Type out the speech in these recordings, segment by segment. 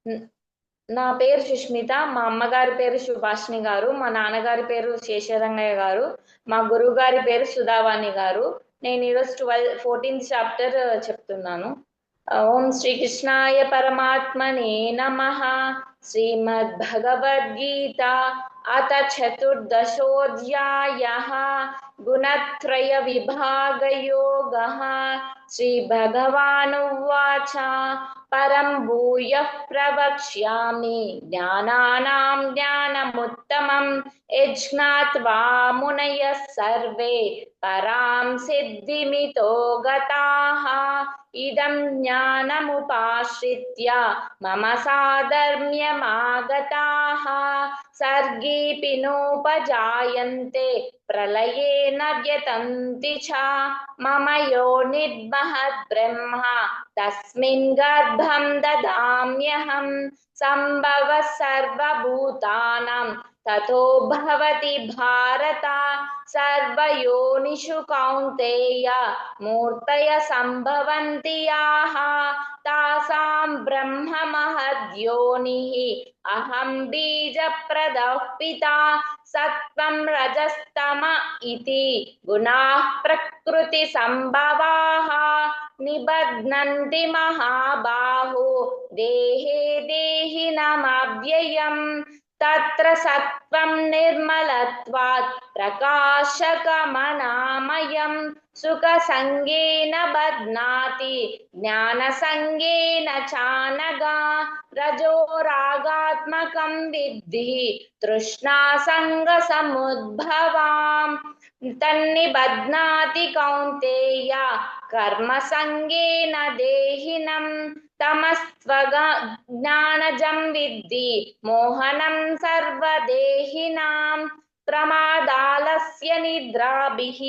న- నా పేరు సుష్మిత. మా అమ్మగారి పేరు సుభాషిణి గారు. మా నాన్నగారి పేరు శేషరంగయ్య గారు. మా గురువు గారి పేరు సుధావాణి గారు. నేను ఈరోజు 14th చాప్టర్ చెప్తున్నాను. ఓం శ్రీకృష్ణాయ పరమాత్మనే నమః. శ్రీమద్భగవద్గీత అథ చతుర్దశోऽధ్యాయः. గుణత్రయ విభాగయోగः. శ్రీభగవానువాచ పరం భూయః ప్రవక్ష్యామి జ్ఞానానాం జ్ఞానముత్తమం యజ్ఞాత్వా మునయః సర్వే పరాం సిద్ధిమితో గతాః. ఇదం జ్ఞానముపాశ్రిత్య మమ సాధర్మ్యమాగతాః. సర్గేऽపి నోపజాయంతే ప్రళయే న వ్యతంతి చ. మమ యోనిర్మహద్బ్రహ్మ తస్మిన్ గర్భం దదామ్యహం. సంభవః సర్వభూతానాం తతో భవతి భారత. సర్వయోనిషు కౌంతేయ మూర్తయ సంభవంతి యాః. తాసాం బ్రహ్మ మహద్యోనిః అహం బీజప్రదః పితా. సత్వం రజస్తమ ఇతి గుణాః ప్రకృతి సంభవాః. నిబధ్నంతి మహాబాహో దేహే దేహినమవ్యయం. తత్ర సత్వం నిర్మలత్వాత్ ప్రకాశకమనామయం. సుఖ సంగేన బధ్నాతి జ్ఞాన సంగేన చానగా. రజో రాగాత్మకం విద్ధి తృష్ణా సంగ సముద్భవాం. తన్నిబధ్నాతి కౌంతేయ కర్మ సంగేన దేహినం. తమస్త్వజ్ఞానజం విద్ధి మోహనం సర్వదేహినాం. ప్రమాదాలస్య నిద్రాభిః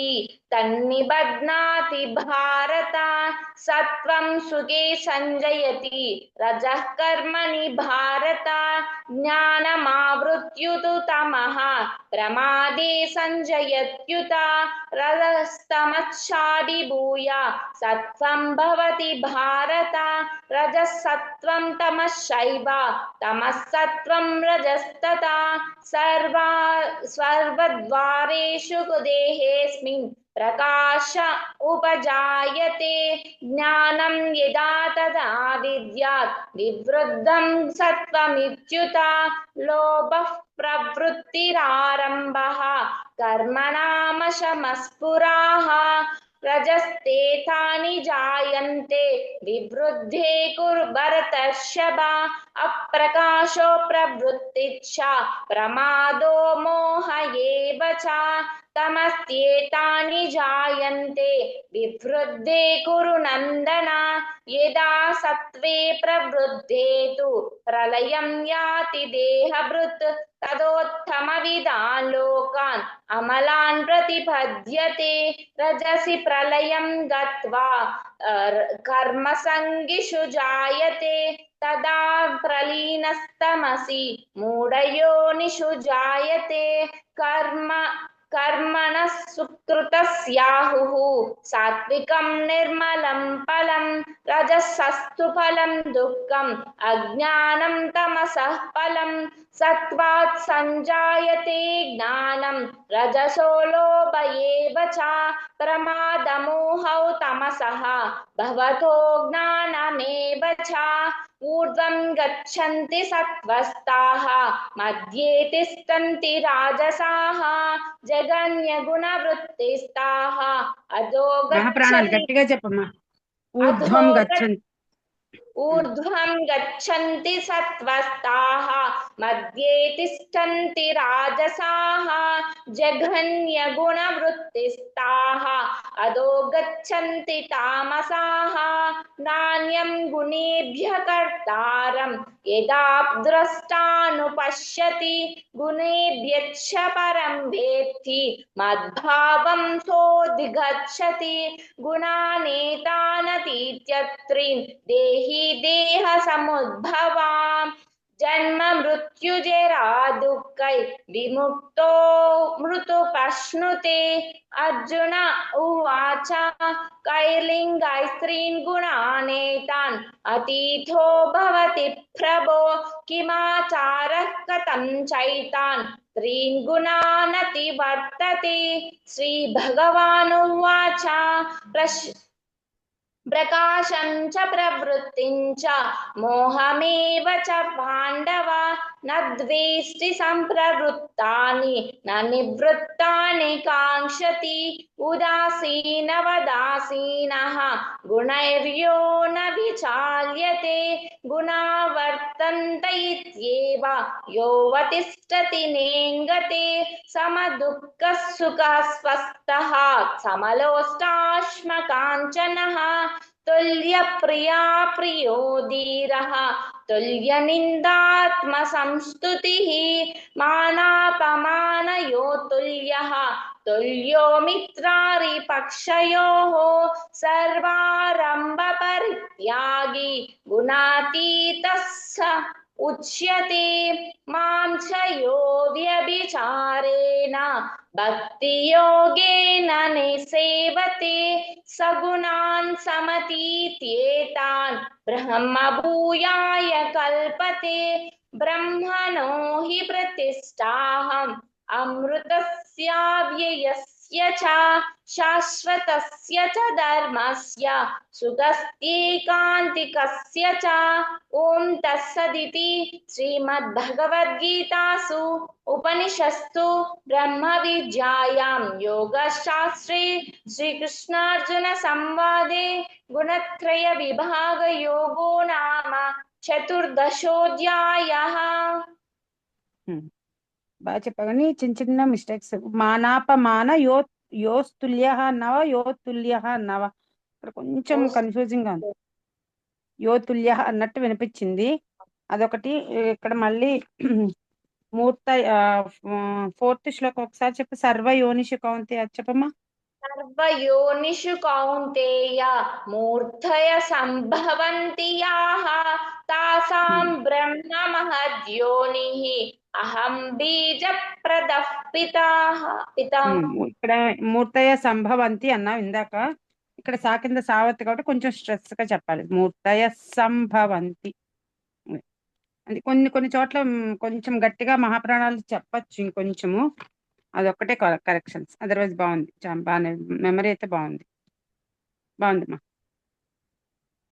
తన్నిబధ్నాతి భారత. సత్వం సుఖే సంజయతి రజః కర్మణి భారత. జ్ఞానమావృత్యుతు తమః ప్రమాదే సంజయత్యుత. రజస్తమశ్చాభిభూయ సత్వం భవతి భారత. రజः సత్వం తమశ్చైవ తమः సత్వం రజస్తథా. సర్వద్వారేషు దేహేऽస్మిన్ ప్రకాశ ఉపజాయతే. జ్ఞానం యదా తదా విద్యాత్ వివృద్ధం సత్వమిత్యుత. లోభః ప్రవృత్తిరారంభః కర్మణామశమస్ఫురాః. రజస్తేతాని జాయంతే వివృద్ధే కురు భరతర్షభ. అప్రకాశో ప్రవృత్తిశ్చ ప్రమాదో మోహ ఏవ చ. తమస్యేతాని జాయంతే వివృద్ధే కురు నందన. యదా సత్వే ప్రవృద్ధే తు ప్రళయం యాతి దేహభృత్. తదోత్తమవిదాన్ లోకాన్ అమలాన్ ప్రతిపద్యతే. రజసి ప్రళయం గత్వా కర్మసంగిషు జాయతే. తదా ప్రలీనస్తమసి మూఢయోనిషు జాయతే. కర్మణః సుకృతస్యాహుః సాత్వికం నిర్మలం ఫలం. రజసస్తు ఫలం దుఃఖం అజ్ఞానం తమసః ఫలం. సత్వాత్ సంజాయతే జ్ఞానం రజసో లోభ ఏవ చ. ప్రమాదమోహౌ తమసః భవతో జ్ఞానమేవ చ. ఊర్ధ్వం గచ్చन्ति సత్వస్తాః మధ్యే తిష్టन्ति రాజసాః. జగన్యగుణవృత్తిస్తాః అదో మహాప్రాణాలు గచ్చन्ति గట్టిగా చెప్పమ్మా. ఊర్ధ్వం గచ్చంతి. ఊర్ధ్వం గచ్చन्ति సత్వస్తాః మధ్యే తిష్టन्ति రాజసాః. జఘన్యగుణవృత్తిస్తాః అదో గచ్చन्ति తామసాః. నాన్యం గుణేభ్యః కర్తారం యదా ద్రష్టానుపశ్యతి. గుణేభ్యశ్చ పరం వేత్తి మద్భావం సోధిగచ్చతి. గుణానేతానతీత్యత్రీన్ దేహి దేహ సముద్భవాం. జన్మ మృత్యుజరా దుఃఖై విముక్తో మృతుపశ్నుతే. అర్జున ఉవాచ కైర్లింగై స్త్రీన్ గుణానేతాన్ అతీతో భవతి ప్రభో కిమాచారః కథం చైతాన్ స్త్రీన్ గుణానతి వర్తతే. శ్రీ భగవానువాచ ప్రకాశం చ ప్రవృత్తిం చ మోహమేవ చ పాండవ న ద్వేష్టి సంప్రవృత్తాని న నివృత్తాని కాంక్షతి. ఉదాసీనవదాసీనః గుణైర్యో న విచాల్యతే గుణా వర్తంత ఇత్యేవ యోవతిష్టతి నేంగతే. సమదుఃఖ సుఖ స్వస్థః సమలోష్టాశ్మకాంచనః తుల్య ప్రియా ప్రియో ధీరః తుల్య నిందాత్మ సంస్తుతిః మానాపమానయో తుల్యః తుల్యో మిత్రారిపక్షయోః సర్వారంభ పరిత్యాగి గుణాతీతః స ఉచ్యతే. మాం చ యో వ్యభిచారేణ భక్తి యోగేన నిసేవతే సగుణాన్ సమతీత్యేతాన్ బ్రహ్మ భూయాయ కల్పతే. బ్రహ్మణో హి ప్రతిష్టాహం అమృతస్యావ్యయస్య చ శాశ్వతస్య చ ధర్మస్య సుఖస్యేకాంతికస్య చ. ఓం తత్సదితి శ్రీమద్భగవద్గీతాసు ఉపనిషత్సు బ్రహ్మ విద్యాయాం యోగశాస్త్రే శ్రీకృష్ణార్జున సంవాదే గుణత్రయ విభాగ యోగో నామ చతుర్దశోధ్యాయః. బాగా చెప్పగానే చిన్న చిన్న మిస్టేక్స్. మానాపమాన యోస్తుల్య నవ యోతుల్య నవ, ఇక్కడ కొంచెం కన్ఫ్యూజింగ్ గా ఉంది. యోతుల్య అన్నట్టు వినిపించింది, అదొకటి. ఇక్కడ మళ్ళీ మూర్త ఫోర్త్ శ్లోకం ఒకసారి చెప్పు. సర్వయోనిషు కౌంతే, అది చెప్పమ్మా. సర్వయోనిషు కౌంతేయ మూర్ధయ సంభవంతి యాః తాసాం బ్రహ్మ మహద్యోనిః అహం బీజ ప్రదః పితాః. ఇక్కడ మూర్తయ సంభవంతి అన్నావు ఇందాక, ఇక్కడ సా కింద సావత్తి కాబట్టి కొంచెం స్ట్రెస్ గా చెప్పాలి. మూర్తయ సంభవంతి అంటే కొన్ని చోట్ల కొంచెం గట్టిగా మహాప్రాణాలు చెప్పచ్చు ఇంకొంచెము, అదొక్కటే కరెక్షన్స్. అదర్వైజ్ బాగుంది, బాగానే మెమరీ అయితే బాగుంది. బాగుందమ్మా.